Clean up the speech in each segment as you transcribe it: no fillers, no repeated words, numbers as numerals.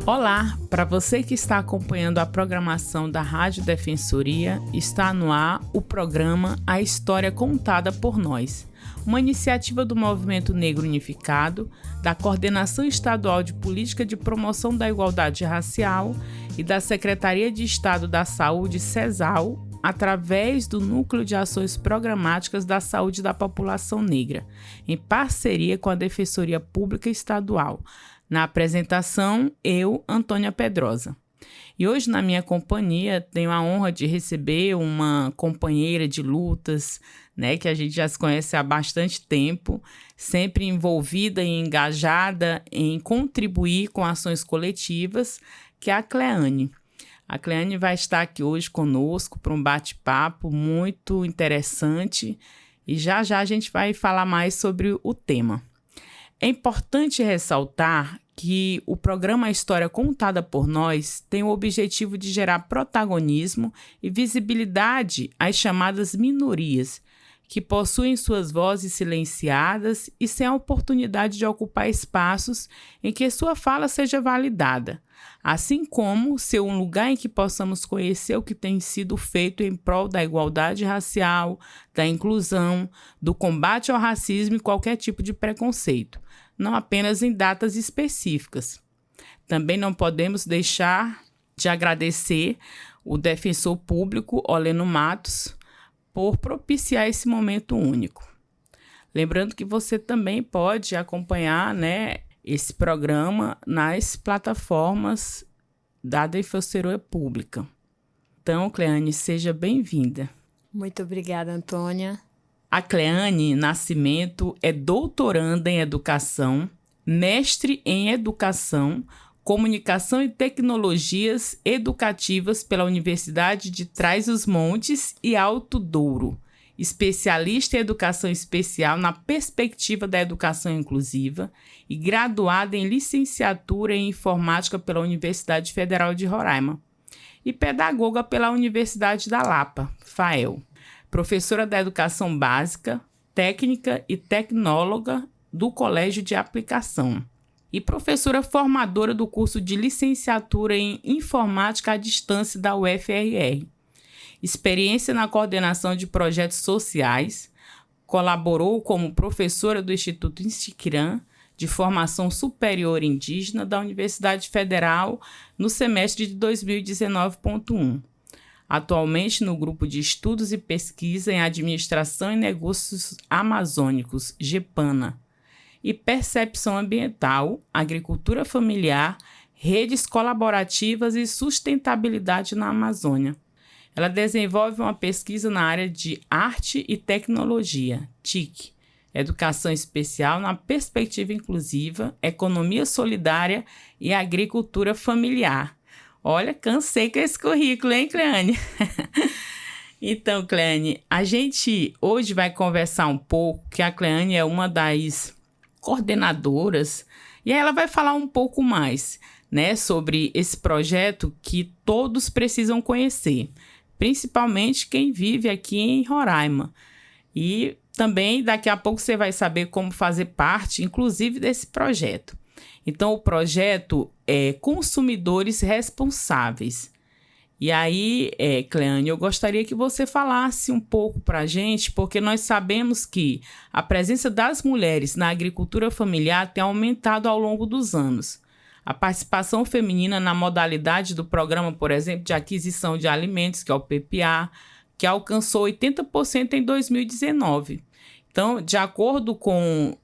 Olá, para você que está acompanhando a programação da Rádio Defensoria, está no ar o programa A História Contada por Nós, uma iniciativa do Movimento Negro Unificado, da Coordenação Estadual de Política de Promoção da Igualdade Racial e da Secretaria de Estado da Saúde, CESAL, através do Núcleo de Ações Programáticas da Saúde da População Negra, em parceria com a Defensoria Pública Estadual. Na apresentação, eu, Antônia Pedrosa. E hoje, na minha companhia, tenho a honra de receber uma companheira de lutas, que a gente já se conhece há bastante tempo, sempre envolvida e engajada em contribuir com ações coletivas, que é a Cleane. A Cleane vai estar aqui hoje conosco para um bate-papo muito interessante e já a gente vai falar mais sobre o tema. É importante ressaltar que o programa A História Contada por Nós tem o objetivo de gerar protagonismo e visibilidade às chamadas minorias, que possuem suas vozes silenciadas e sem a oportunidade de ocupar espaços em que sua fala seja validada, assim como ser um lugar em que possamos conhecer o que tem sido feito em prol da igualdade racial, da inclusão, do combate ao racismo e qualquer tipo de preconceito, não apenas em datas específicas. Também não podemos deixar de agradecer o defensor público Oleno Matos por propiciar esse momento único. Lembrando que você também pode acompanhar, esse programa nas plataformas da Defensoria Pública. Então, Cleane, seja bem-vinda. Muito obrigada, Antônia. A Cleane Nascimento é doutoranda em Educação, mestre em Educação, Comunicação e Tecnologias Educativas pela Universidade de Trás-os-Montes e Alto Douro, especialista em Educação Especial na perspectiva da educação inclusiva e graduada em Licenciatura em Informática pela Universidade Federal de Roraima e pedagoga pela Universidade da Lapa, FAEL. Professora da Educação Básica, Técnica e Tecnóloga do Colégio de Aplicação e professora formadora do curso de Licenciatura em Informática à Distância da UFRR. Experiência na coordenação de projetos sociais, colaborou como professora do Instituto Instiquirã de Formação Superior Indígena da Universidade Federal no semestre de 2019.1. Atualmente no Grupo de Estudos e Pesquisa em Administração e Negócios Amazônicos, GEPANA, e Percepção Ambiental, Agricultura Familiar, Redes Colaborativas e Sustentabilidade na Amazônia. Ela desenvolve uma pesquisa na área de Arte e Tecnologia, TIC, Educação Especial na Perspectiva Inclusiva, Economia Solidária e Agricultura Familiar. Olha, cansei com esse currículo, hein, Cleane? Então, Cleane, a gente hoje vai conversar um pouco, que a Cleane é uma das coordenadoras, e aí ela vai falar um pouco mais, sobre esse projeto que todos precisam conhecer, principalmente quem vive aqui em Roraima. E também daqui a pouco você vai saber como fazer parte, inclusive, desse projeto. Então, o projeto é Consumidores Responsáveis. E aí, Cleane, eu gostaria que você falasse um pouco para a gente, porque nós sabemos que a presença das mulheres na agricultura familiar tem aumentado ao longo dos anos. A participação feminina na modalidade do programa, por exemplo, de aquisição de alimentos, que é o PPA, que alcançou 80% em 2019. Então, de acordo com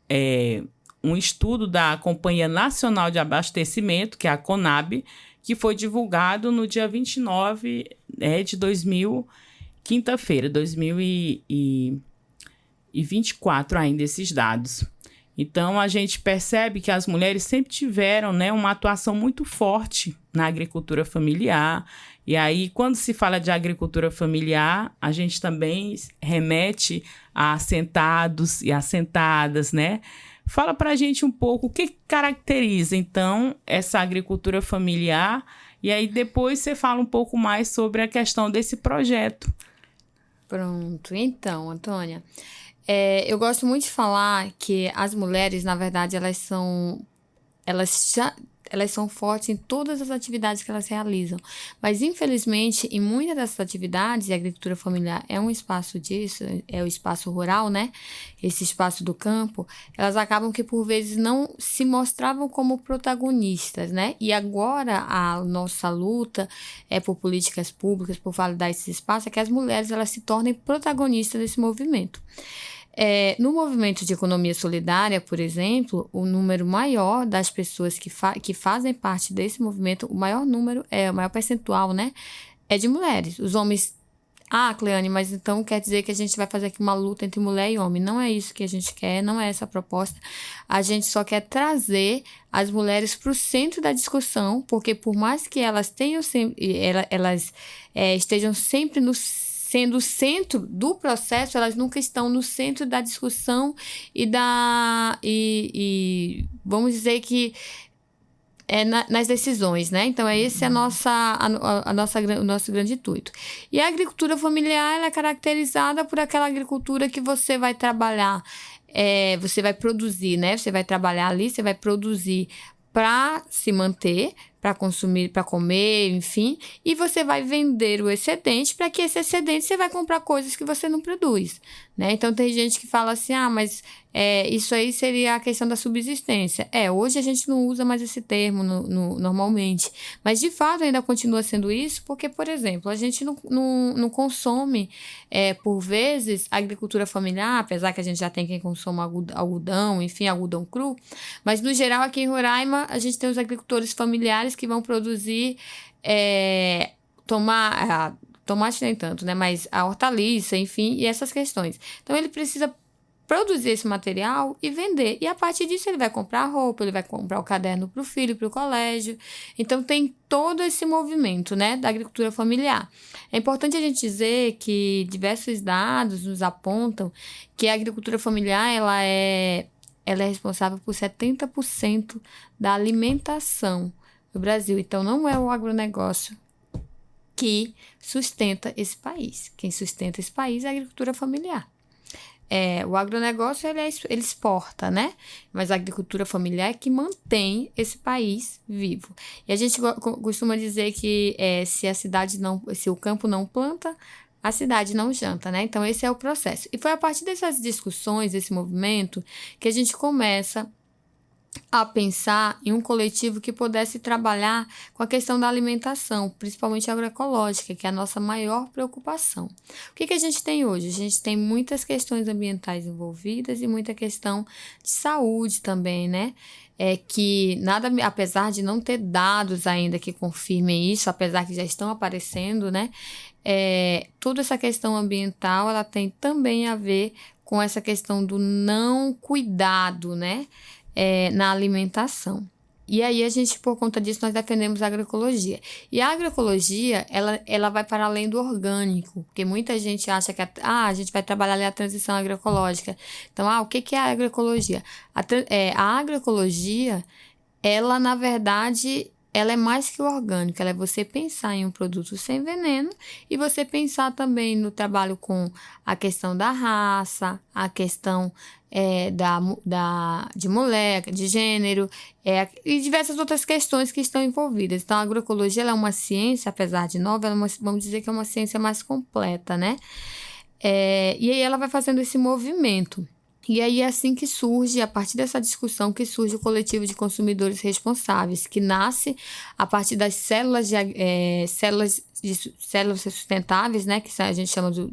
um estudo da Companhia Nacional de Abastecimento, que é a CONAB, que foi divulgado no dia 29 de quinta-feira, 2024 ainda esses dados. Então, a gente percebe que as mulheres sempre tiveram uma atuação muito forte na agricultura familiar. E aí, quando se fala de agricultura familiar, a gente também remete a assentados e assentadas, Fala para a gente um pouco o que caracteriza, então, essa agricultura familiar. E aí, depois você fala um pouco mais sobre a questão desse projeto. Pronto. Então, Antônia, eu gosto muito de falar que as mulheres, na verdade, elas elas são fortes em todas as atividades que elas realizam. Mas, infelizmente, em muitas dessas atividades, e a agricultura familiar é um espaço disso, é o espaço rural, né? Esse espaço do campo, elas acabam que, por vezes, não se mostravam como protagonistas, né? E agora, a nossa luta é por políticas públicas, por validar esse espaço, é que as mulheres elas se tornem protagonistas desse movimento. No movimento de economia solidária, por exemplo, o número maior das pessoas que fazem parte desse movimento, o maior percentual, né, é de mulheres. Os homens, Cleane, mas então quer dizer que a gente vai fazer aqui uma luta entre mulher e homem. Não é isso que a gente quer, não é essa a proposta. A gente só quer trazer as mulheres para o centro da discussão, porque por mais que elas tenham estejam sempre sendo o centro do processo, elas nunca estão no centro da discussão e vamos dizer que nas decisões, né? Então, esse é o nosso grande intuito. E a agricultura familiar ela é caracterizada por aquela agricultura que você vai trabalhar, você vai produzir, né? Você vai trabalhar ali, você vai produzir para se manter, para consumir, para comer, enfim, e você vai vender o excedente para que esse excedente você vai comprar coisas que você não produz, né? Então, tem gente que fala assim, mas isso aí seria a questão da subsistência. Hoje a gente não usa mais esse termo normalmente, mas de fato ainda continua sendo isso, porque, por exemplo, a gente não consome, por vezes, agricultura familiar, apesar que a gente já tem quem consome algodão, enfim, algodão cru, mas no geral aqui em Roraima a gente tem os agricultores familiares que vão produzir tomate nem tanto, né? Mas a hortaliça, enfim, e essas questões. Então, ele precisa produzir esse material e vender. E a partir disso, ele vai comprar roupa, ele vai comprar o caderno para o filho, para o colégio. Então, tem todo esse movimento, né, da agricultura familiar. É importante a gente dizer que diversos dados nos apontam que a agricultura familiar, ela é responsável por 70% da alimentação do Brasil. Então, não é o agronegócio que sustenta esse país. Quem sustenta esse país é a agricultura familiar. O agronegócio, ele exporta, né? Mas a agricultura familiar é que mantém esse país vivo. E a gente costuma dizer que se o campo não planta, a cidade não janta, né? Então, esse é o processo. E foi a partir dessas discussões, desse movimento, que a gente começa a pensar em um coletivo que pudesse trabalhar com a questão da alimentação, principalmente agroecológica, que é a nossa maior preocupação. O que a gente tem hoje? A gente tem muitas questões ambientais envolvidas e muita questão de saúde também, né? Apesar de não ter dados ainda que confirmem isso, apesar que já estão aparecendo, né? Toda essa questão ambiental, ela tem também a ver com essa questão do não cuidado, né? Na alimentação. E aí, por conta disso, nós defendemos a agroecologia. E a agroecologia, ela vai para além do orgânico, porque muita gente acha que a gente vai trabalhar ali a transição agroecológica. Então, o que é a agroecologia? A agroecologia, ela, na verdade, ela é mais que o orgânico, ela é você pensar em um produto sem veneno e você pensar também no trabalho com a questão da raça, a questão de mulher, de gênero, e diversas outras questões que estão envolvidas. Então, a agroecologia ela é uma ciência, apesar de nova, vamos dizer que é uma ciência mais completa, né? E aí ela vai fazendo esse movimento. E aí é assim que surge, a partir dessa discussão, que surge o coletivo de consumidores responsáveis, que nasce a partir das células sustentáveis, né, que a gente chama de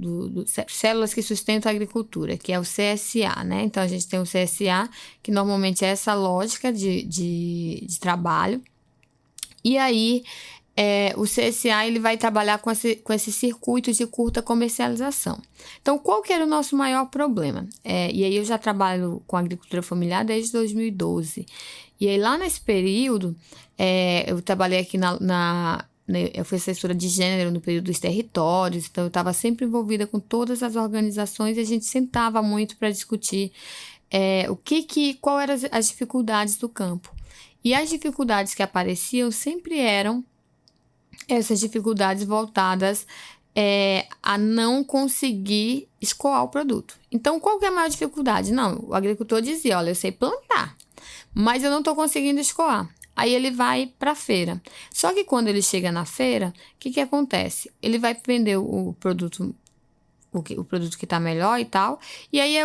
células que sustentam a agricultura, que é o CSA, né? Então, a gente tem o CSA, que normalmente é essa lógica de trabalho. E aí, o CSA ele vai trabalhar com esse circuito de curta comercialização. Então, qual que era o nosso maior problema? E aí eu já trabalho com agricultura familiar desde 2012. E aí lá nesse período, eu trabalhei aqui eu fui assessora de gênero no período dos territórios, então eu estava sempre envolvida com todas as organizações e a gente sentava muito para discutir qual eram as dificuldades do campo. E as dificuldades que apareciam sempre eram essas dificuldades voltadas a não conseguir escoar o produto. Então, qual que é a maior dificuldade? Não, o agricultor dizia, olha, eu sei plantar, mas eu não estou conseguindo escoar. aí ele vai para a feira. Só que quando ele chega na feira, o que acontece? Ele vai vender o produto, o produto que está melhor e tal, e aí,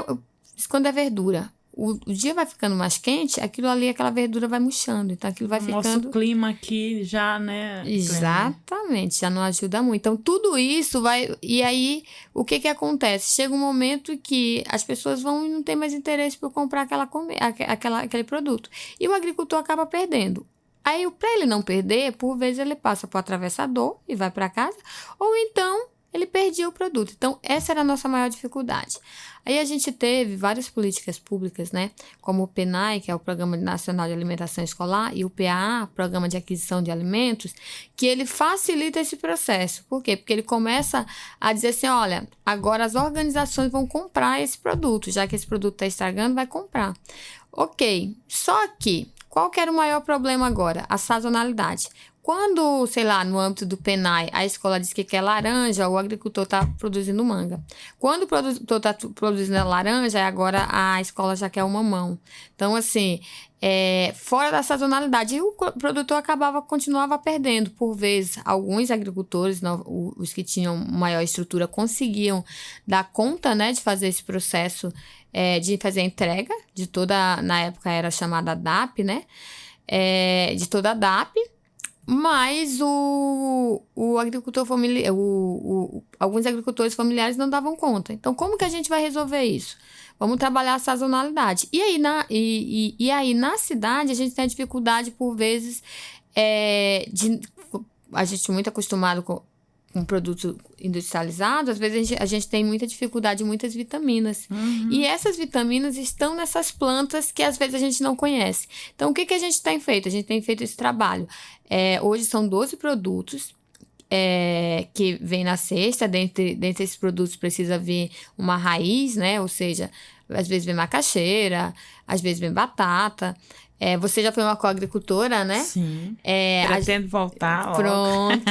quando é verdura, o dia vai ficando mais quente, aquela verdura vai murchando, então aquilo vai ficando... Nosso clima aqui já, né? Exatamente, já não ajuda muito. Então, tudo isso vai... E aí, o que acontece? Chega um momento que as pessoas vão e não tem mais interesse por comprar aquele produto. E o agricultor acaba perdendo. Aí, para ele não perder, por vezes ele passa para o atravessador e vai para casa, ou então ele perdia o produto. Então, essa era a nossa maior dificuldade. Aí a gente teve várias políticas públicas, né? Como o PNAE, que é o Programa Nacional de Alimentação Escolar, e o PAA, Programa de Aquisição de Alimentos, que ele facilita esse processo. Por quê? Porque ele começa a dizer assim, olha, agora as organizações vão comprar esse produto, já que esse produto está estragando, vai comprar. Ok, só que, qual que era o maior problema agora? A sazonalidade. Quando, sei lá, no âmbito do PNAE, a escola diz que quer laranja, o agricultor está produzindo manga. Quando o produtor está produzindo a laranja, agora a escola já quer o mamão. Então, assim, fora da sazonalidade, e o produtor continuava perdendo. Por vezes, alguns agricultores, os que tinham maior estrutura, conseguiam dar conta, né, de fazer esse processo, de fazer a entrega de toda, na época era chamada DAP, né, de toda a DAP. Mas o agricultor familiar, alguns agricultores familiares não davam conta. Então, como que a gente vai resolver isso? Vamos trabalhar a sazonalidade. E aí, na cidade, a gente tem a dificuldade, por vezes, a gente é muito acostumado com produto industrializado, às vezes a gente tem muita dificuldade em muitas vitaminas. Uhum. E essas vitaminas estão nessas plantas que às vezes a gente não conhece. Então, o que a gente tem feito? A gente tem feito esse trabalho. Hoje são 12 produtos que vem na cesta. Dentre esses produtos precisa vir uma raiz, né? Ou seja, às vezes vem macaxeira, às vezes vem batata. Você já foi uma coagricultora, né? Sim. Pretendo voltar. Pronto.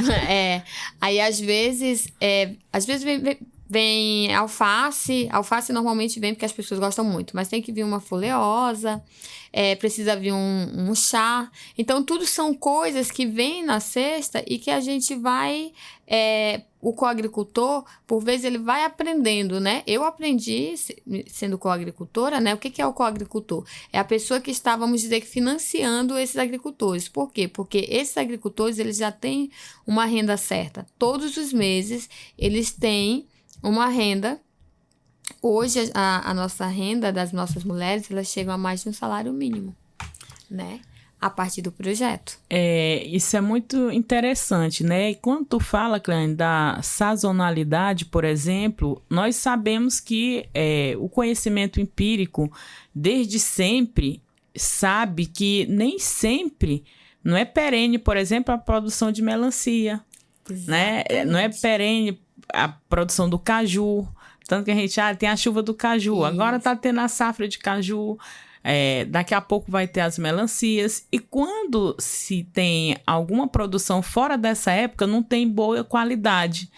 Aí, às vezes vem alface. Alface normalmente vem porque as pessoas gostam muito, mas tem que vir uma folheosa, precisa vir um chá. Então, tudo são coisas que vêm na cesta e que a gente vai... o coagricultor, por vezes, ele vai aprendendo, né? Eu aprendi, sendo coagricultora, né? O que é o coagricultor? É a pessoa que está, vamos dizer, financiando esses agricultores. Por quê? Porque esses agricultores, eles já têm uma renda certa. Todos os meses, eles têm uma renda. Hoje, a nossa renda das nossas mulheres, elas chegam a mais de um salário mínimo, né? A partir do projeto. Isso é muito interessante, né? E quando tu fala, Cleane, da sazonalidade, por exemplo, nós sabemos que o conhecimento empírico, desde sempre, sabe que nem sempre não é perene, por exemplo, a produção de melancia, né? Não é perene a produção do caju, tanto que a gente tem a chuva do caju, isso. Agora tá tendo a safra de caju, daqui a pouco vai ter as melancias, e quando se tem alguma produção fora dessa época, não tem boa qualidade.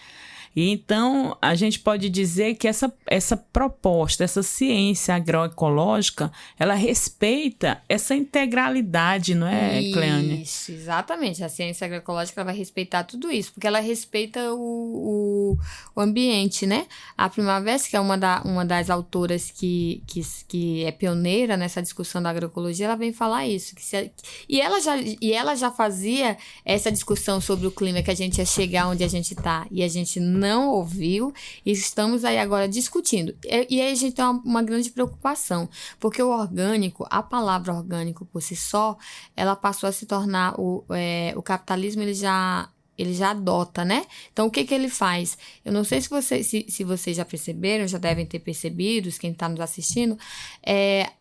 E então, a gente pode dizer que essa proposta, essa ciência agroecológica, ela respeita essa integralidade, não é, Cleane? Isso, exatamente. A ciência agroecológica ela vai respeitar tudo isso, porque ela respeita o ambiente, né? A Prima Versa, que é uma das autoras que é pioneira nessa discussão da agroecologia, ela vem falar isso. E ela já fazia essa discussão sobre o clima, que a gente ia chegar onde a gente está, e a gente não ouviu, e estamos aí agora discutindo. E aí a gente tem uma grande preocupação, porque o orgânico, a palavra orgânico por si só, ela passou a se tornar, o capitalismo ele já adota, né? Então, o que ele faz? Eu não sei se vocês já perceberam, já devem ter percebido, quem está nos assistindo,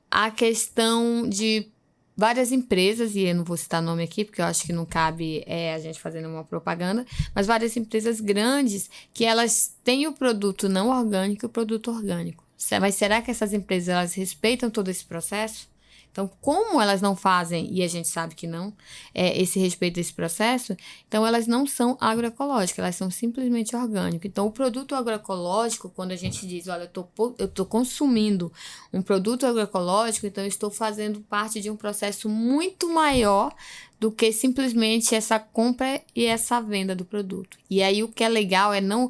a questão de várias empresas, e eu não vou citar nome aqui, porque eu acho que não cabe a gente fazendo uma propaganda, mas várias empresas grandes que elas têm o produto não orgânico e o produto orgânico. Mas será que essas empresas elas respeitam todo esse processo? Então, como elas não fazem, e a gente sabe que não, esse respeito a esse processo, então elas não são agroecológicas, elas são simplesmente orgânicas. Então, o produto agroecológico, quando a gente diz, olha, eu estou consumindo um produto agroecológico, então eu estou fazendo parte de um processo muito maior do que simplesmente essa compra e essa venda do produto. E aí o que é legal é não,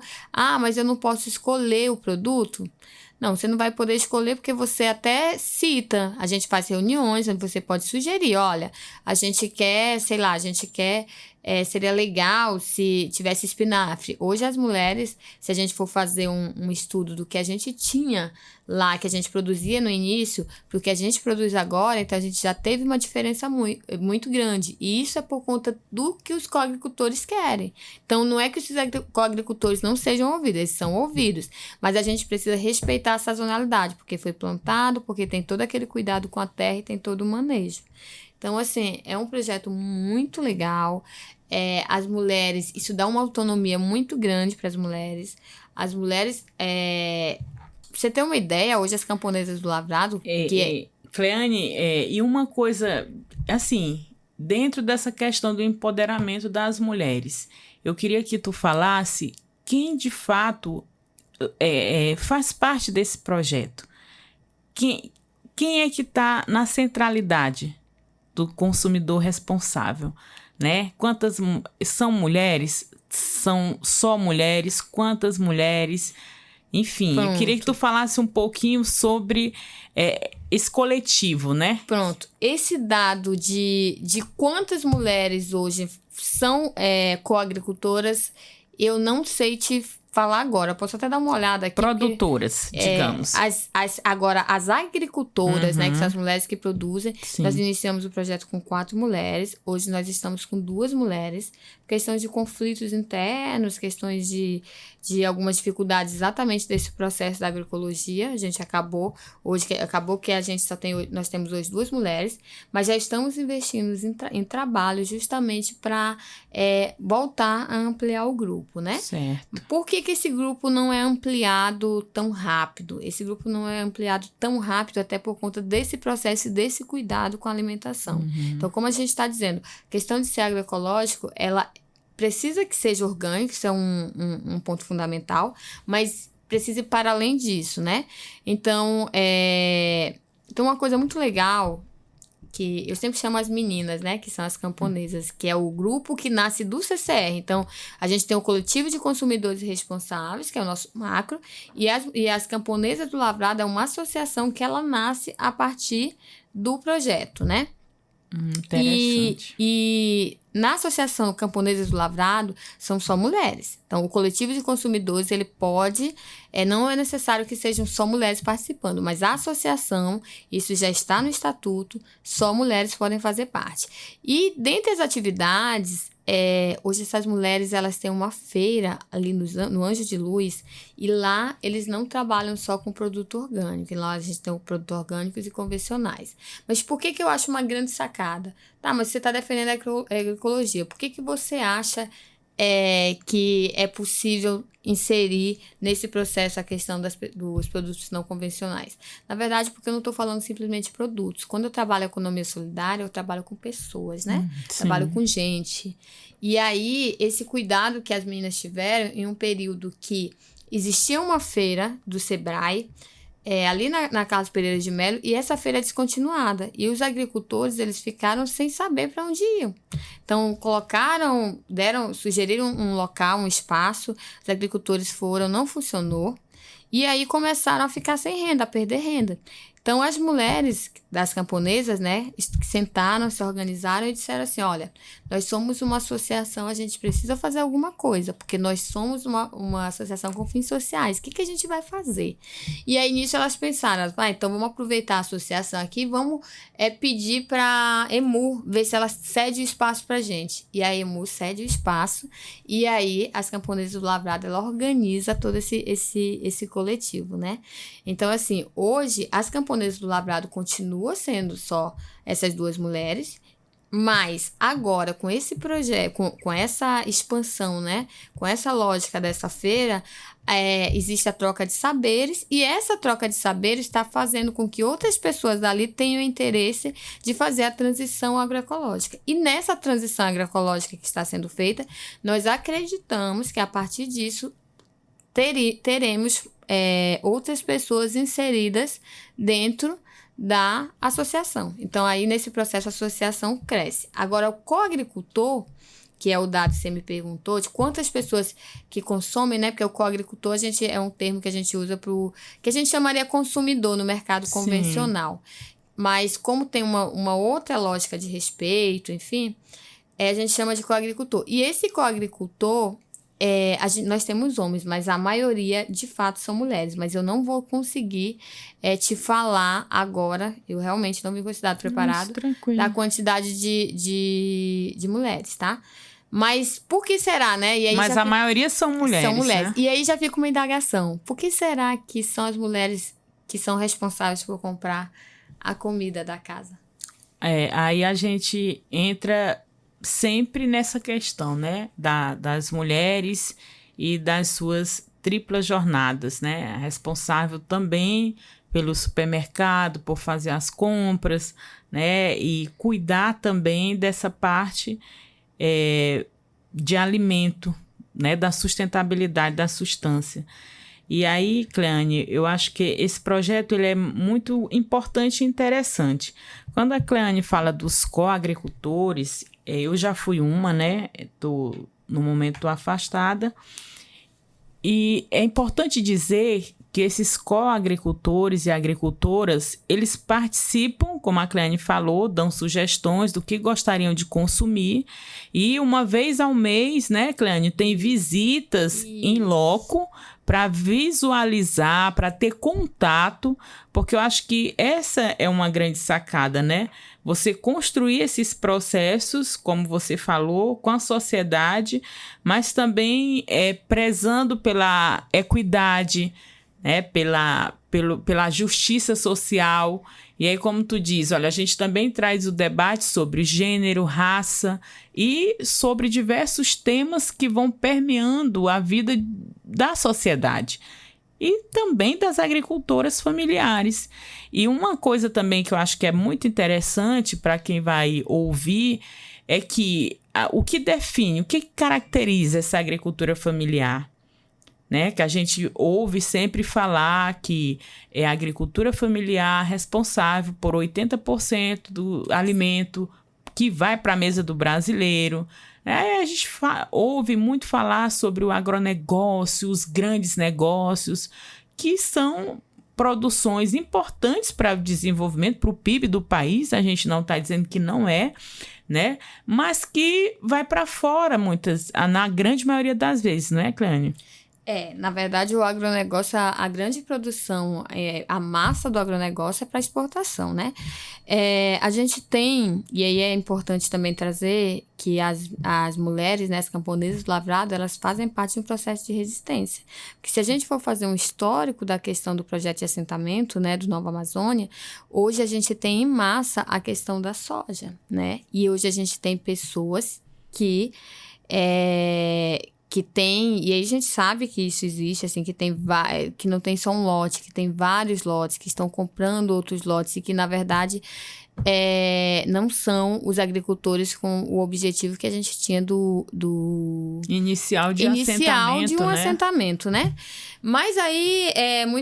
mas eu não posso escolher o produto. Não, você não vai poder escolher porque você até cita. A gente faz reuniões onde você pode sugerir, olha, a gente quer, seria legal se tivesse espinafre. Hoje as mulheres, se a gente for fazer um estudo do que a gente tinha lá, que a gente produzia no início, para o que a gente produz agora, então a gente já teve uma diferença muito grande. E isso é por conta do que os coagricultores querem. Então não é que os coagricultores não sejam ouvidos, eles são ouvidos. Mas a gente precisa respeitar a sazonalidade, porque foi plantado, porque tem todo aquele cuidado com a terra e tem todo o manejo. Então, assim, é um projeto muito legal. As mulheres, isso dá uma autonomia muito grande para as mulheres. As mulheres, pra você ter uma ideia, hoje as camponesas do Lavrado... Cleane, e uma coisa, assim, dentro dessa questão do empoderamento das mulheres, eu queria que tu falasse quem, de fato, faz parte desse projeto. Quem é que está na centralidade do consumidor responsável, né? Quantas são mulheres? São só mulheres? Quantas mulheres? Enfim, eu queria que tu falasse um pouquinho sobre esse coletivo, né? Pronto. Esse dado de quantas mulheres hoje são coagricultoras, eu não sei te falar agora. Eu posso até dar uma olhada aqui. Produtoras, digamos. Agora, as agricultoras, né, que são as mulheres que produzem, Sim. Nós iniciamos o projeto com 4 mulheres. Hoje nós estamos com 2 mulheres. Questões de conflitos internos, questões de algumas dificuldades exatamente desse processo da agroecologia. A gente acabou que nós temos hoje 2 mulheres, mas já estamos investindo em trabalho justamente para voltar a ampliar o grupo, né? Certo. Por que esse grupo não é ampliado tão rápido? Esse grupo não é ampliado tão rápido até por conta desse processo e desse cuidado com a alimentação. Então, como a gente está dizendo, a questão de ser agroecológico, ela precisa que seja orgânico, isso é um ponto fundamental, mas precisa ir para além disso, né? Então, uma coisa muito legal que eu sempre chamo as meninas, né, que são as camponesas, que é o grupo que nasce do CCR. Então, a gente tem o Coletivo de Consumidores Responsáveis, que é o nosso macro, e as Camponesas do Lavrado é uma associação que ela nasce a partir do projeto, né? Interessante. E na Associação Camponesas do Lavrado são só mulheres. Então, o coletivo de consumidores, ele pode... não é necessário que sejam só mulheres participando, mas a associação, isso já está no estatuto, só mulheres podem fazer parte. E dentre as atividades, hoje essas mulheres, elas têm uma feira ali no Anjo de Luz, e lá eles não trabalham só com produto orgânico. E lá a gente tem o produto orgânicos e convencionais. Mas por que eu acho uma grande sacada? Tá, mas você está defendendo a agroecologia. Por que você acha que é possível inserir nesse processo a questão dos produtos não convencionais? Na verdade, porque eu não estou falando simplesmente de produtos. Quando eu trabalho economia solidária, eu trabalho com pessoas, né? Trabalho com gente. E aí, esse cuidado que as meninas tiveram em um período que existia uma feira do Sebrae, ali na Carlos Pereira de Melo, e essa feira é descontinuada. E os agricultores, eles ficaram sem saber para onde iam. Então, sugeriram um local, um espaço, os agricultores foram, não funcionou. E aí começaram a ficar sem renda, a perder renda. Então, as mulheres das camponesas, né, sentaram, se organizaram e disseram assim, olha, nós somos uma associação, a gente precisa fazer alguma coisa, porque nós somos uma associação com fins sociais, o que a gente vai fazer? E aí, nisso, elas pensaram, então vamos aproveitar a associação aqui, vamos pedir para a EMU ver se ela cede o espaço para a gente. E a EMU cede o espaço, e aí as camponesas do Lavrado, ela organiza todo esse coletivo, né? Então, assim, hoje, as camponesas do Lavrado continuam sendo só essas 2 mulheres, Mas agora, com esse projeto, com essa expansão, né? Com essa lógica dessa feira, existe a troca de saberes, e essa troca de saberes está fazendo com que outras pessoas dali tenham interesse de fazer a transição agroecológica. E nessa transição agroecológica que está sendo feita, nós acreditamos que a partir disso teremos outras pessoas inseridas dentro da associação. Então, aí nesse processo a associação cresce. Agora, o coagricultor, que é o dado que você me perguntou, de quantas pessoas que consomem, né? Porque o coagricultor é um termo que a gente usa que a gente chamaria consumidor no mercado convencional. Sim. Mas como tem uma outra lógica de respeito, enfim, a gente chama de coagricultor. E esse coagricultor, nós temos homens, mas a maioria, de fato, são mulheres. Mas eu não te te falar agora, eu realmente não me considero preparado, da quantidade de mulheres, tá? Mas por que será, né? E aí mas a maioria são mulheres, São mulheres. Né? E aí já fica uma indagação. Por que será que são as mulheres que são responsáveis por comprar a comida da casa? Aí a gente entra sempre nessa questão, né, das mulheres e das suas triplas jornadas, né, responsável também pelo supermercado, por fazer as compras, né, e cuidar também dessa parte de alimento, né, da sustentabilidade da substância. E aí, Cleane, eu acho que esse projeto ele é muito importante e interessante. Quando a Cleane fala dos coagricultores, eu já fui uma, né? No momento estou afastada. E é importante dizer que esses coagricultores e agricultoras, eles participam, como a Cleane falou, dão sugestões do que gostariam de consumir. E uma vez ao mês, né, Cleane, tem visitas em loco para visualizar, para ter contato, porque eu acho que essa é uma grande sacada, né? Você construir esses processos, como você falou, com a sociedade, mas também prezando pela equidade, né? Pela justiça social. E aí, como tu diz, olha, a gente também traz o debate sobre gênero, raça e sobre diversos temas que vão permeando a vida da sociedade e também das agricultoras familiares. E uma coisa também que eu acho que é muito interessante para quem vai ouvir é que o que define, o que caracteriza essa agricultura familiar? Né, que a gente ouve sempre falar que é a agricultura familiar responsável por 80% do alimento que vai para a mesa do brasileiro. A gente ouve muito falar sobre o agronegócio, os grandes negócios, que são produções importantes para o desenvolvimento, para o PIB do país. A gente não está dizendo que não é, né? Mas que vai para fora na grande maioria das vezes, não é, Cleane? Na verdade, o agronegócio, a grande produção, a massa do agronegócio é para exportação, né? A gente tem, e aí é importante também trazer que as mulheres, né, as camponesas do lavrado, elas fazem parte de um processo de resistência. Porque se a gente for fazer um histórico da questão do projeto de assentamento, né, do Nova Amazônia, hoje a gente tem em massa a questão da soja, né? E hoje a gente tem pessoas que tem, e aí a gente sabe que isso existe, assim, que não tem só um lote, que tem vários lotes, que estão comprando outros lotes e que, na verdade, não são os agricultores com o objetivo que a gente tinha do inicial de um assentamento, né? Mas aí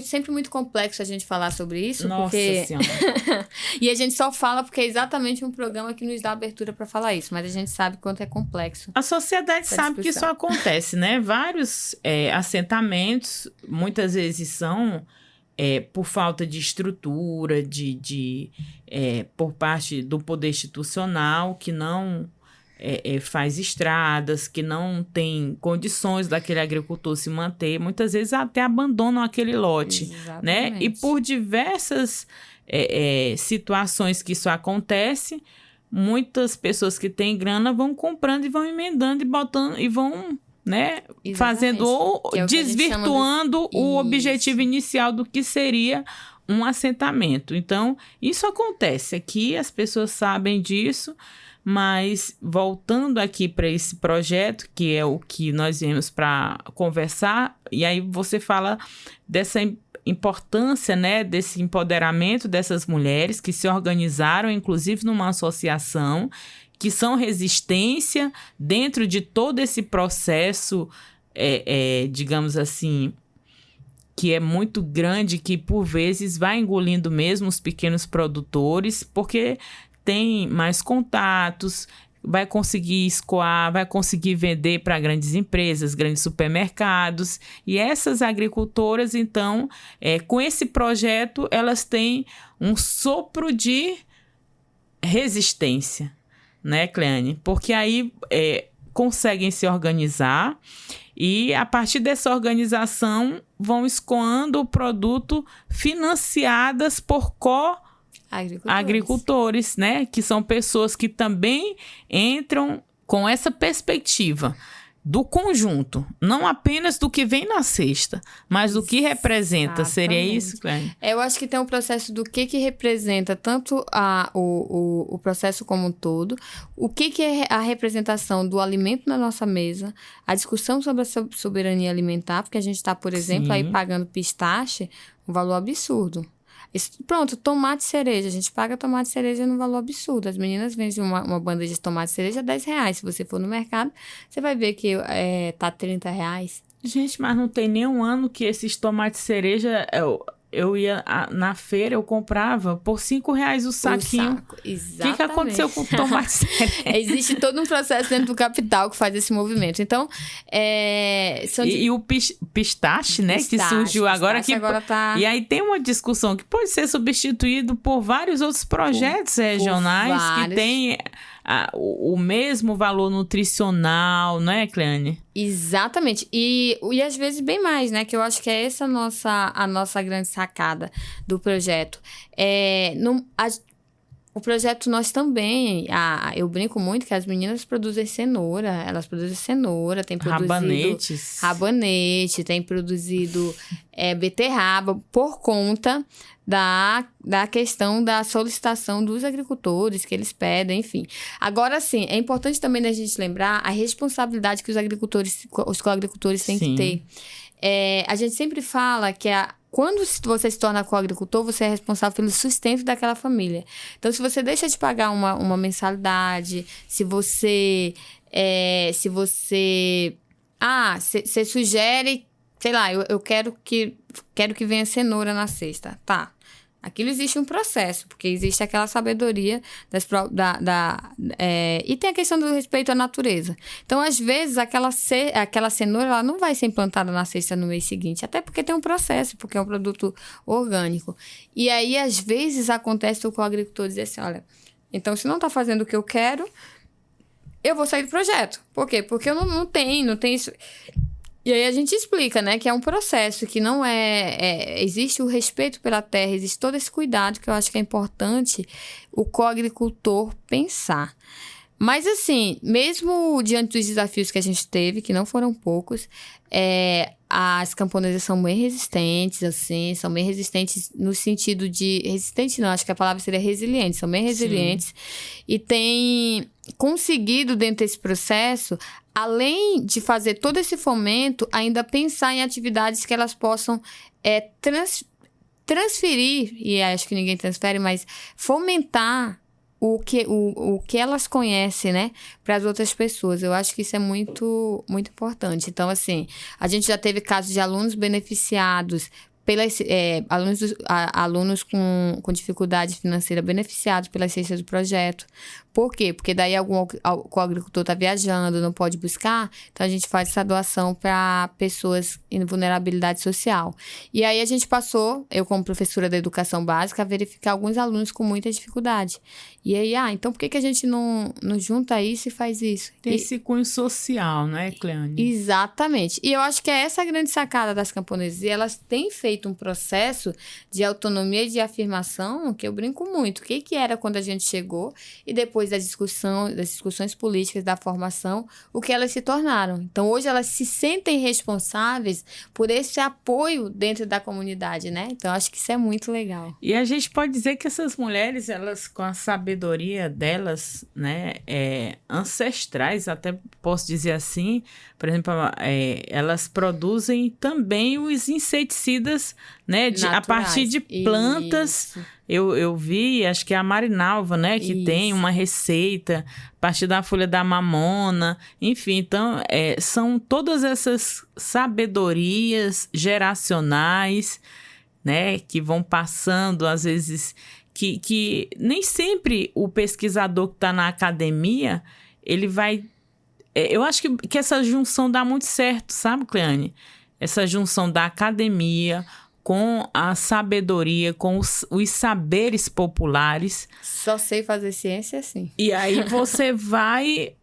sempre muito complexo a gente falar sobre isso. Nossa Senhora! E a gente só fala porque é exatamente um programa que nos dá abertura para falar isso, mas a gente sabe quanto é complexo. A sociedade sabe que isso acontece, né? Vários assentamentos, muitas vezes são por falta de estrutura, por parte do poder institucional, que não faz estradas, que não tem condições daquele agricultor se manter, muitas vezes até abandonam aquele lote. Exatamente. Né? E por diversas situações que isso acontece, muitas pessoas que têm grana vão comprando e vão emendando e botando e vão, né, fazendo ou desvirtuando o objetivo inicial do que seria um assentamento. Então, isso acontece aqui, as pessoas sabem disso, Mas voltando aqui para esse projeto, que é o que nós viemos para conversar, e aí você fala dessa importância, né, desse empoderamento dessas mulheres que se organizaram, inclusive numa associação, que são resistência dentro de todo esse processo, digamos assim, que é muito grande, que por vezes vai engolindo mesmo os pequenos produtores, porque tem mais contatos, vai conseguir escoar, vai conseguir vender para grandes empresas, grandes supermercados. E essas agricultoras, então, com esse projeto, elas têm um sopro de resistência, né, Cleane? Porque aí conseguem se organizar e, a partir dessa organização, vão escoando o produto financiadas por agricultores, né? Que são pessoas que também entram com essa perspectiva do conjunto, não apenas do que vem na cesta, mas do que representa. Seria isso, Cleane? Eu acho que tem um processo do que representa tanto o processo como um todo, o que é a representação do alimento na nossa mesa, a discussão sobre a soberania alimentar, porque a gente está, por exemplo, Sim, aí pagando pistache um valor absurdo. Pronto, tomate cereja. A gente paga tomate cereja num valor absurdo. As meninas vendem uma bandeja de tomate cereja R$10. Se você for no mercado, você vai ver que tá R$30. Gente, mas não tem nenhum ano que esses tomates cereja... Eu ia na feira, eu comprava por R$5 o saquinho. Saco, exatamente. O que aconteceu com o tomate cereja? Existe todo um processo dentro do capital que faz esse movimento. Então, e o pistache, né? Que surgiu agora. E aí tem uma discussão que pode ser substituído por vários outros projetos regionais que têm o mesmo valor nutricional, não é, Cleane? Exatamente. E às vezes bem mais, né? Que eu acho que é essa a nossa grande sacada do projeto. O projeto nós também, eu brinco muito que as meninas produzem cenoura, elas produzem cenoura, tem produzido rabanete, tem produzido beterraba por conta da questão da solicitação dos agricultores, que eles pedem, enfim. Agora, sim, é importante também a gente lembrar a responsabilidade que os coagricultores têm que ter. A gente sempre fala que quando você se torna coagricultor, você é responsável pelo sustento daquela família. Então, se você deixa de pagar uma mensalidade, se você sugere, sei lá, eu quero que venha cenoura na cesta, tá? Aquilo existe um processo, porque existe aquela sabedoria e tem a questão do respeito à natureza. Então, às vezes, aquela cenoura ela não vai ser implantada na cesta no mês seguinte, até porque tem um processo, porque é um produto orgânico. E aí, às vezes, acontece com o agricultor dizer assim, olha, então, se não está fazendo o que eu quero, eu vou sair do projeto. Por quê? Porque eu não tenho isso... E aí a gente explica, né, que é um processo, que não existe o respeito pela terra, existe todo esse cuidado que eu acho que é importante o coagricultor pensar. Mas assim, mesmo diante dos desafios que a gente teve, que não foram poucos, as camponesas são bem resistentes, assim, são bem resistentes no sentido de... Resistente não, acho que a palavra seria resiliente, são bem resilientes. Sim. E têm conseguido, dentro desse processo, além de fazer todo esse fomento, ainda pensar em atividades que elas possam transferir, e acho que ninguém transfere, mas fomentar o que elas conhecem, né, para as outras pessoas. Eu acho que isso é muito, muito importante. Então, assim, a gente já teve casos de alunos beneficiados, alunos com dificuldade financeira beneficiados pelas cestas do projeto. Por quê? Porque daí o agricultor está viajando, não pode buscar, então a gente faz essa doação para pessoas em vulnerabilidade social. E aí a gente passou, eu como professora da educação básica, a verificar alguns alunos com muita dificuldade. E aí, então por que a gente não junta isso e faz isso? Tem esse cunho social, né, Cleane? Exatamente. E eu acho que é essa a grande sacada das camponesas. E elas têm feito um processo de autonomia e de afirmação que eu brinco muito. O que era quando a gente chegou e depois depois das discussões políticas, da formação, o que elas se tornaram. Então, hoje elas se sentem responsáveis por esse apoio dentro da comunidade, né? Então, acho que isso é muito legal. E a gente pode dizer que essas mulheres, elas, com a sabedoria delas, né, ancestrais, até posso dizer assim, por exemplo, elas produzem também os inseticidas, né, a partir de plantas. Eu vi, acho que é a Marinalva, né, que tem uma receita a partir da folha da mamona, enfim. Então, são todas essas sabedorias geracionais, né, que vão passando, às vezes, que nem sempre o pesquisador que está na academia, ele vai... eu acho que essa junção dá muito certo, sabe, Cleane? Essa junção da academia com a sabedoria, com os saberes populares. Só sei fazer ciência assim. E aí você vai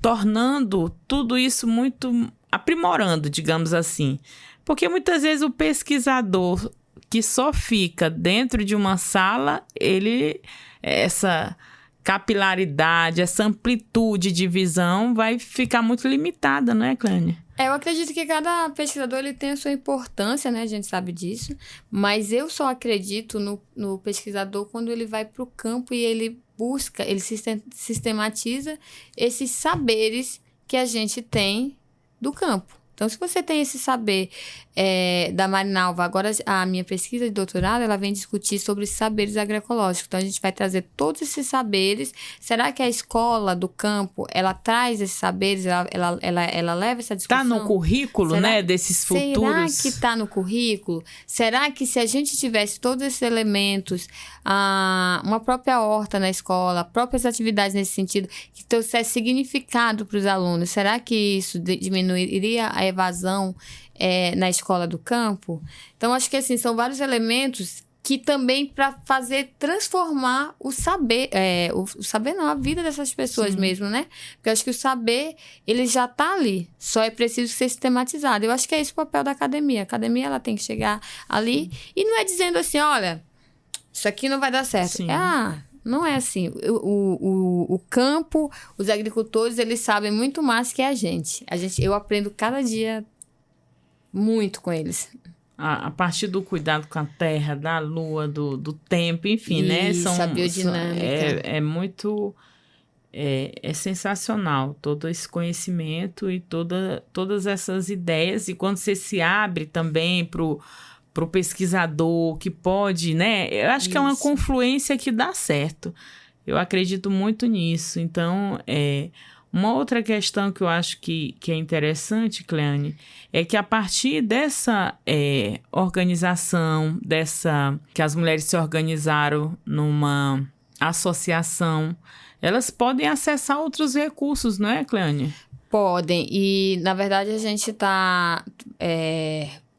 tornando tudo isso muito... aprimorando, digamos assim. Porque muitas vezes o pesquisador que só fica dentro de uma sala, essa capilaridade, essa amplitude de visão vai ficar muito limitada, não é, Cleane? Eu acredito que cada pesquisador ele tem a sua importância, né? A gente sabe disso. Mas eu só acredito no pesquisador quando ele vai para o campo e ele busca, ele sistematiza esses saberes que a gente tem do campo. Então, se você tem esse saber da Marinalva, agora a minha pesquisa de doutorado, ela vem discutir sobre saberes agroecológicos. Então, a gente vai trazer todos esses saberes. Será que a escola do campo, ela traz esses saberes, ela leva essa discussão? Está no currículo, né, desses futuros? Será que está no currículo? Será que se a gente tivesse todos esses elementos, uma própria horta na escola, próprias atividades nesse sentido, que trouxesse significado para os alunos, será que isso diminuiria a evasão na escola do campo? Então, acho que assim, são vários elementos que também para transformar o saber, a vida dessas pessoas mesmo, né? Porque eu acho que o saber, ele já está ali, só é preciso ser sistematizado. Eu acho que é esse o papel da academia. A academia, ela tem que chegar ali e não é dizendo assim, olha, isso aqui não vai dar certo. Não é assim. O campo, os agricultores, eles sabem muito mais que a gente. Eu aprendo cada dia muito com eles. A partir do cuidado com a terra, da lua, do tempo, enfim, né? A biodinâmica. É muito... É sensacional todo esse conhecimento e todas essas ideias. E quando você se abre também para o pesquisador que pode, né? Eu acho que é uma confluência que dá certo. Eu acredito muito nisso. Então, uma outra questão que eu acho que é interessante, Cleane, é que a partir dessa organização, que as mulheres se organizaram numa associação, elas podem acessar outros recursos, não é, Cleane? Podem. E, na verdade, a gente está...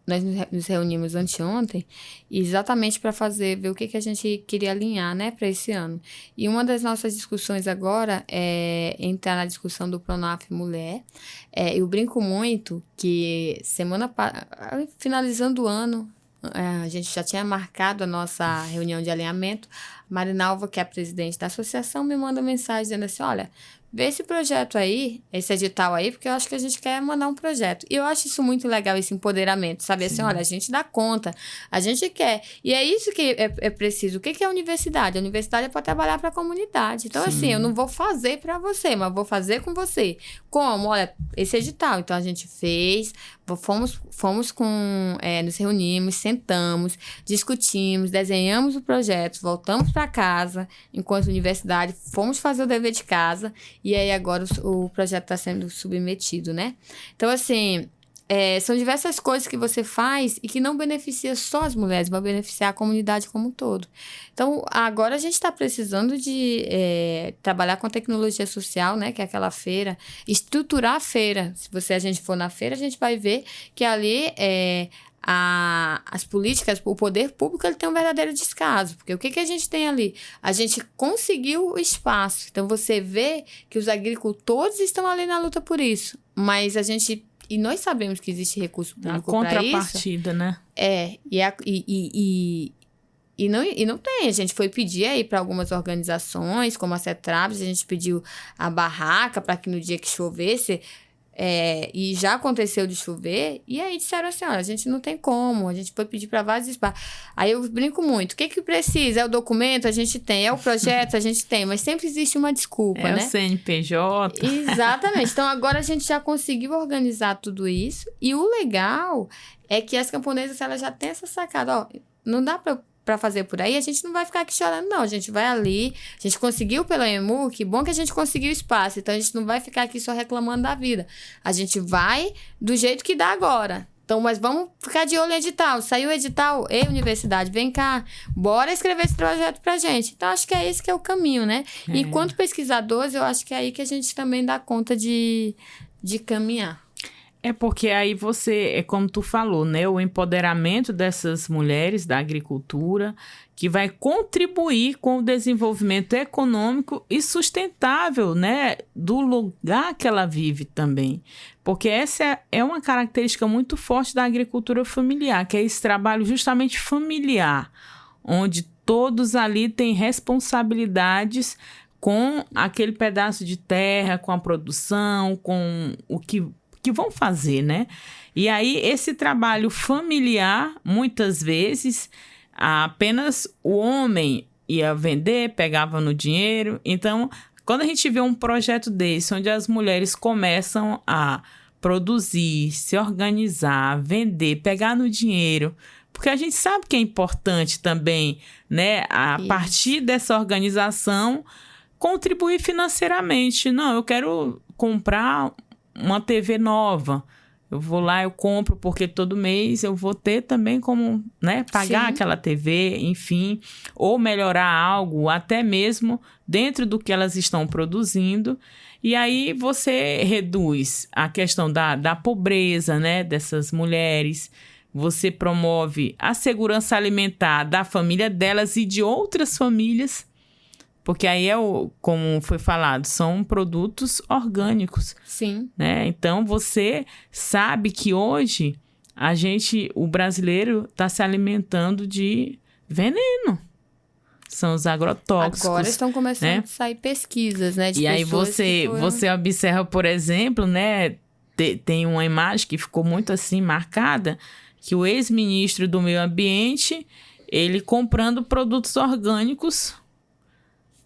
nós nos reunimos anteontem exatamente para ver o que a gente queria alinhar, né, para esse ano. E uma das nossas discussões agora é entrar na discussão do Pronaf Mulher. Eu brinco muito que finalizando o ano, a gente já tinha marcado a nossa reunião de alinhamento. Marinalva, que é a presidente da associação, me manda mensagem dizendo assim, olha, vê esse projeto aí, esse edital aí, porque eu acho que a gente quer mandar um projeto. E eu acho isso muito legal, esse empoderamento, sabe? Assim, olha, a gente dá conta, a gente quer. E é isso que é preciso. O que é a universidade? A universidade é para trabalhar para a comunidade. Então, assim, eu não vou fazer para você, mas vou fazer com você. Como? Olha, esse edital. Então, a gente fez, fomos nos reunimos, sentamos, discutimos, desenhamos o projeto, voltamos para casa, enquanto universidade, fomos fazer o dever de casa. E aí, agora, o projeto está sendo submetido, né? Então, assim, são diversas coisas que você faz e que não beneficia só as mulheres, vai beneficiar a comunidade como um todo. Então, agora a gente está precisando de trabalhar com a tecnologia social, né? Que é aquela feira, estruturar a feira. Se a gente for na feira, a gente vai ver que ali... as políticas, o poder público, ele tem um verdadeiro descaso, porque o que a gente tem ali? A gente conseguiu o espaço, então você vê que os agricultores estão ali na luta por isso, mas e nós sabemos que existe recurso público para isso. A contrapartida, né? E não tem, a gente foi pedir aí para algumas organizações, como a CETRABS, a gente pediu a barraca para que no dia que chovesse, e já aconteceu de chover, e aí disseram assim, olha, a gente não tem como, a gente foi pedir para vários espaços. Aí eu brinco muito, o que precisa? É o documento? A gente tem. É o projeto? A gente tem. Mas sempre existe uma desculpa, né? É o CNPJ. Exatamente. Então, agora a gente já conseguiu organizar tudo isso, e o legal é que as camponesas, elas já têm essa sacada, ó, não dá para fazer por aí, a gente não vai ficar aqui chorando, não. A gente vai ali, a gente conseguiu pela EMU, que bom que a gente conseguiu espaço, então a gente não vai ficar aqui só reclamando da vida. A gente vai do jeito que dá agora. Então, mas vamos ficar de olho no edital. Saiu o edital, ei, universidade, vem cá, bora escrever esse projeto pra gente. Então, acho que é esse que é o caminho, né? E enquanto pesquisadores, eu acho que é aí que a gente também dá conta de caminhar. É porque aí é como tu falou, né? O empoderamento dessas mulheres da agricultura, que vai contribuir com o desenvolvimento econômico e sustentável, né? Do lugar que ela vive também. Porque essa é uma característica muito forte da agricultura familiar, que é esse trabalho justamente familiar, onde todos ali têm responsabilidades com aquele pedaço de terra, com a produção, com o que vão fazer, né? E aí, esse trabalho familiar, muitas vezes, apenas o homem ia vender, pegava no dinheiro. Então, quando a gente vê um projeto desse, onde as mulheres começam a produzir, se organizar, vender, pegar no dinheiro, porque a gente sabe que é importante também, né? A partir dessa organização, contribuir financeiramente. Não, eu quero comprar uma TV nova, eu vou lá, eu compro, porque todo mês eu vou ter também como, né, pagar aquela TV, enfim, ou melhorar algo, até mesmo dentro do que elas estão produzindo. E aí você reduz a questão da pobreza, né, dessas mulheres, você promove a segurança alimentar da família delas e de outras famílias, porque aí como foi falado, são produtos orgânicos. Sim. Né? Então, você sabe que hoje o brasileiro está se alimentando de veneno. São os agrotóxicos. Agora estão começando, né, a sair pesquisas, né? E aí você observa, por exemplo, né? Tem uma imagem que ficou muito assim marcada, que o ex-ministro do Meio Ambiente, ele comprando produtos orgânicos.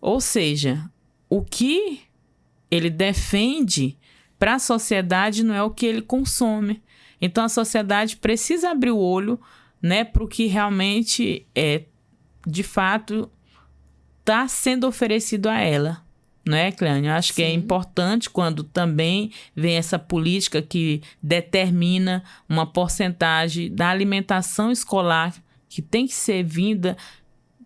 Ou seja, o que ele defende para a sociedade não é o que ele consome. Então, a sociedade precisa abrir o olho, né, para o que realmente de fato, está sendo oferecido a ela. Não é, Cleane? Eu acho que é importante quando também vem essa política que determina uma porcentagem da alimentação escolar que tem que ser vinda,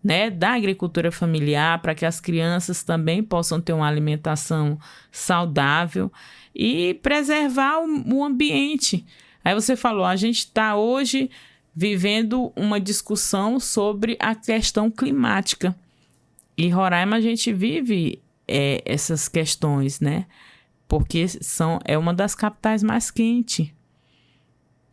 né, da agricultura familiar, para que as crianças também possam ter uma alimentação saudável e preservar o ambiente. Aí você falou, a gente está hoje vivendo uma discussão sobre a questão climática. E Roraima a gente vive essas questões, né? Porque é uma das capitais mais quentes.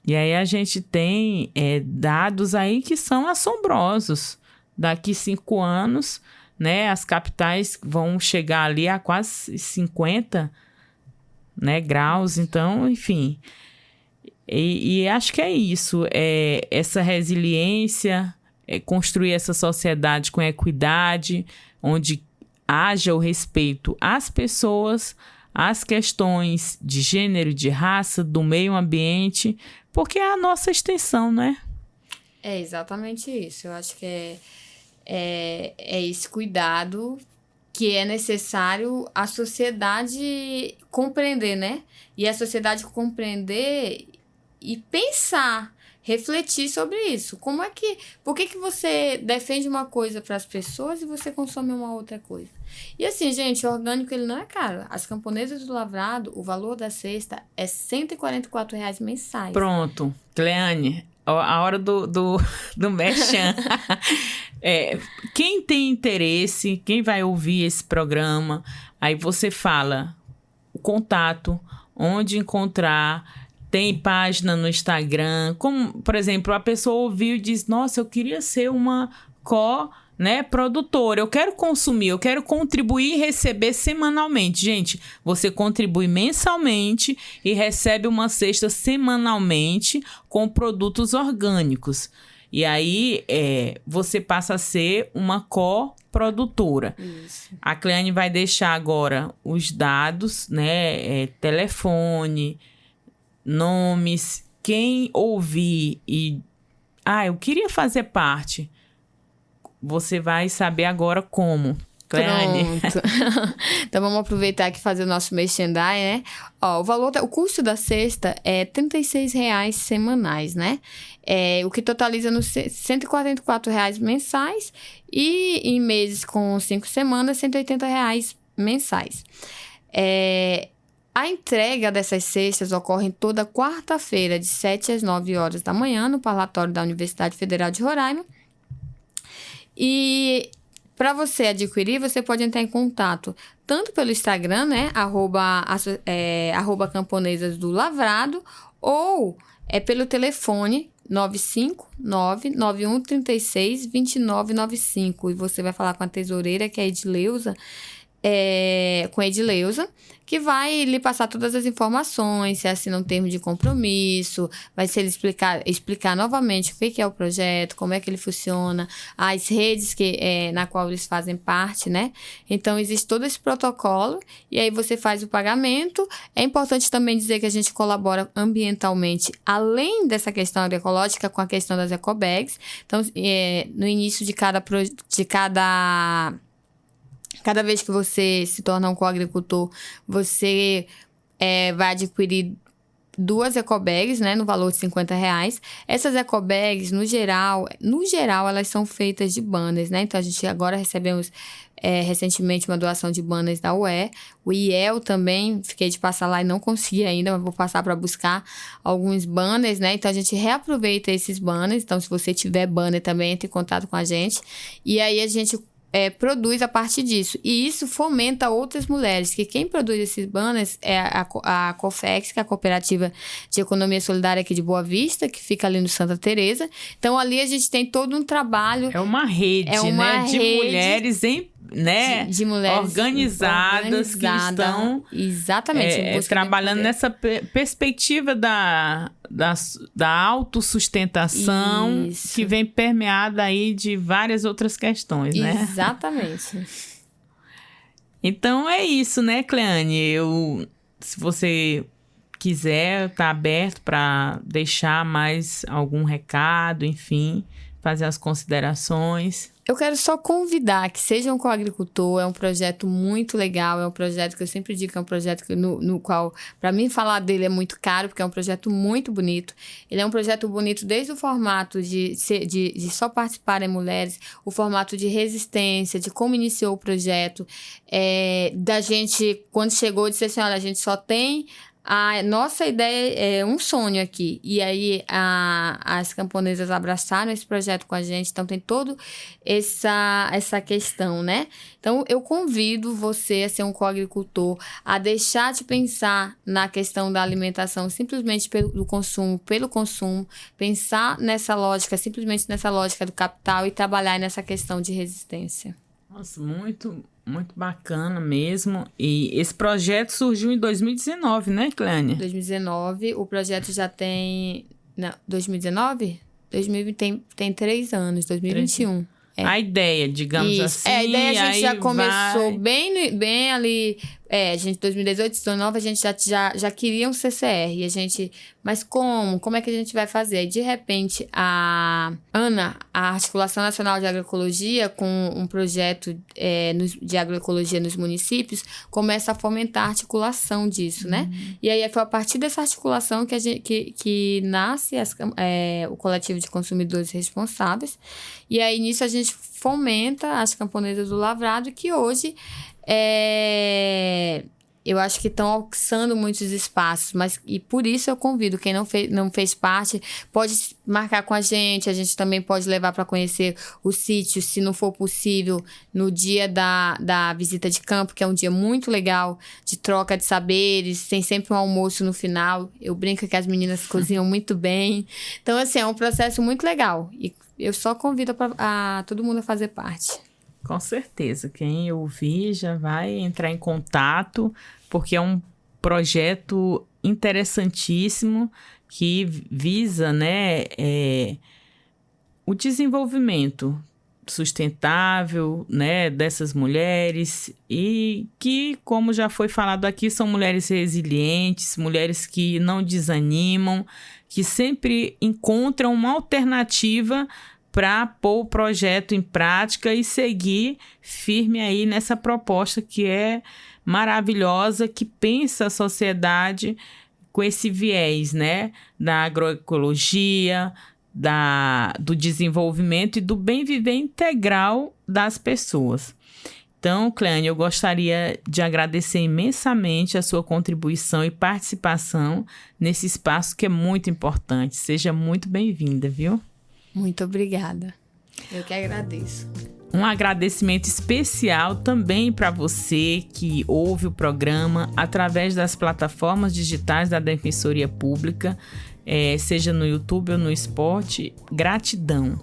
E aí a gente tem dados aí que são assombrosos. Daqui 5 anos, né, as capitais vão chegar ali a quase 50, né, graus. Então, enfim. E acho que é isso. Essa resiliência, construir essa sociedade com equidade, onde haja o respeito às pessoas, às questões de gênero, de raça, do meio ambiente, porque é a nossa extensão, né? É exatamente isso. Eu acho que é esse cuidado que é necessário a sociedade compreender, né? E a sociedade compreender e pensar, refletir sobre isso. Por que você defende uma coisa para as pessoas e você consome uma outra coisa? E assim, gente, o orgânico ele não é caro. As camponesas do Lavrado, o valor da cesta é R$ 144,00 mensais. Pronto, Cleane, a hora do merchan. Quem tem interesse, quem vai ouvir esse programa, aí você fala o contato, onde encontrar. Tem página no Instagram, como, por exemplo, a pessoa ouviu e diz, nossa, eu queria ser uma né, produtora. Eu quero consumir, eu quero contribuir e receber semanalmente. Gente, você contribui mensalmente e recebe uma cesta semanalmente com produtos orgânicos. E aí, você passa a ser uma coprodutora. Isso. A Cleane vai deixar agora os dados, né, telefone, nomes, quem ouvir e... eu queria fazer parte... Você vai saber agora como, Cleane. Pronto. Então, vamos aproveitar aqui e fazer o nosso merchandising, né? O custo da cesta é R$ 36,00 semanais, né? O que totaliza nos R$ 144,00 mensais e em meses com 5 semanas, R$ 180,00 mensais. A entrega dessas cestas ocorre toda quarta-feira, de 7 às 9 horas da manhã, no parlatório da Universidade Federal de Roraima. E para você adquirir, você pode entrar em contato tanto pelo Instagram, né? @, Camponesas do Lavrado, ou pelo telefone 959-9136-2995. E você vai falar com a tesoureira, que é a Edileuza, com a Edileuza, que vai lhe passar todas as informações, se assina um termo de compromisso, vai ser explicar novamente o que é o projeto, como é que ele funciona, as redes na qual eles fazem parte, né? Então, existe todo esse protocolo, e aí você faz o pagamento. É importante também dizer que a gente colabora ambientalmente, além dessa questão agroecológica, com a questão das ecobags. Então, no início de cada vez que você se torna um coagricultor, você vai adquirir 2 ecobags, né, no valor de R$ 50,00. Essas ecobags, no geral, elas são feitas de banners, né? Então, a gente agora recebemos recentemente uma doação de banners da UE. O IEL também, fiquei de passar lá e não consegui ainda, mas vou passar para buscar alguns banners, né? Então, a gente reaproveita esses banners. Então, se você tiver banner também, entre em contato com a gente. E aí, a gente produz a partir disso. E isso fomenta outras mulheres, que quem produz esses banners é a COFEX, que é a Cooperativa de Economia Solidária aqui de Boa Vista, que fica ali no Santa Teresa. Então, ali a gente tem todo um trabalho... É uma rede, né? De mulheres de mulheres organizadas que estão exatamente trabalhando nessa perspectiva da autossustentação. Isso. Que vem permeada aí de várias outras questões, né? Exatamente. Então é isso, né, Cleane? Se você quiser, tá aberto para deixar mais algum recado, enfim, fazer as considerações. Eu quero só convidar que seja um coagricultor. É um projeto muito legal, é um projeto que eu sempre digo que é um projeto no qual, para mim, falar dele é muito caro, porque é um projeto muito bonito. Ele é um projeto bonito desde o formato de só participarem mulheres, o formato de resistência, de como iniciou o projeto, da gente, quando chegou, disse assim, olha, a gente só tem... A nossa ideia é um sonho aqui. E aí as camponesas abraçaram esse projeto com a gente. Então tem toda essa questão, né? Então eu convido você a ser um coagricultor, a deixar de pensar na questão da alimentação simplesmente pelo consumo, pensar simplesmente nessa lógica do capital e trabalhar nessa questão de resistência. Nossa, muito, muito bacana mesmo. E esse projeto surgiu em 2019, né, Cleane? 2019, o projeto já tem... Não, 2019? 2020 tem 3 anos, 2021. A ideia, digamos assim. A ideia a gente já começou bem ali... A gente, 2018, 2019, a gente já queria um CCR. E a gente... Mas como é que a gente vai fazer? De repente, a ANA, a Articulação Nacional de Agroecologia, com um projeto de agroecologia nos municípios, começa a fomentar a articulação disso, né? E aí foi a partir dessa articulação que nasce o Coletivo de Consumidores Responsáveis. E aí, nisso, a gente fomenta as Camponesas do Lavrado, que hoje eu acho que estão alcançando muitos espaços, e por isso eu convido quem não fez parte, pode marcar com a gente também pode levar para conhecer o sítio, se não for possível, no dia da visita de campo, que é um dia muito legal, de troca de saberes, tem sempre um almoço no final, eu brinco que as meninas cozinham muito bem, então assim, é um processo muito legal, e eu só convido a todo mundo a fazer parte. Com certeza, quem ouvir já vai entrar em contato, porque é um projeto interessantíssimo que visa, né, o desenvolvimento sustentável, né, dessas mulheres e que, como já foi falado aqui, são mulheres resilientes, mulheres que não desanimam, que sempre encontram uma alternativa para pôr o projeto em prática e seguir firme aí nessa proposta que é maravilhosa, que pensa a sociedade com esse viés, né, da agroecologia, do desenvolvimento e do bem viver integral das pessoas. Então, Cleane, eu gostaria de agradecer imensamente a sua contribuição e participação nesse espaço que é muito importante. Seja muito bem-vinda, viu? Muito obrigada. Eu que agradeço. Um agradecimento especial também para você que ouve o programa através das plataformas digitais da Defensoria Pública, seja no YouTube ou no Spotify. Gratidão.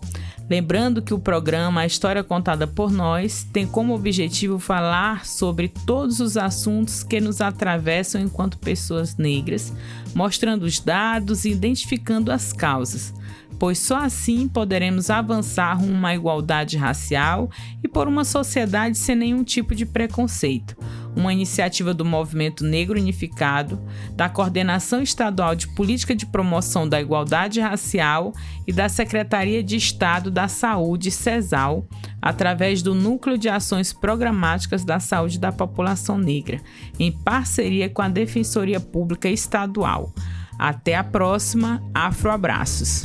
Lembrando que o programa A História Contada por Nós tem como objetivo falar sobre todos os assuntos que nos atravessam enquanto pessoas negras, mostrando os dados e identificando as causas, pois só assim poderemos avançar rumo a uma igualdade racial e por uma sociedade sem nenhum tipo de preconceito. Uma iniciativa do Movimento Negro Unificado, da Coordenação Estadual de Política de Promoção da Igualdade Racial e da Secretaria de Estado da Saúde, CESAL, através do Núcleo de Ações Programáticas da Saúde da População Negra, em parceria com a Defensoria Pública Estadual. Até a próxima. Afroabraços.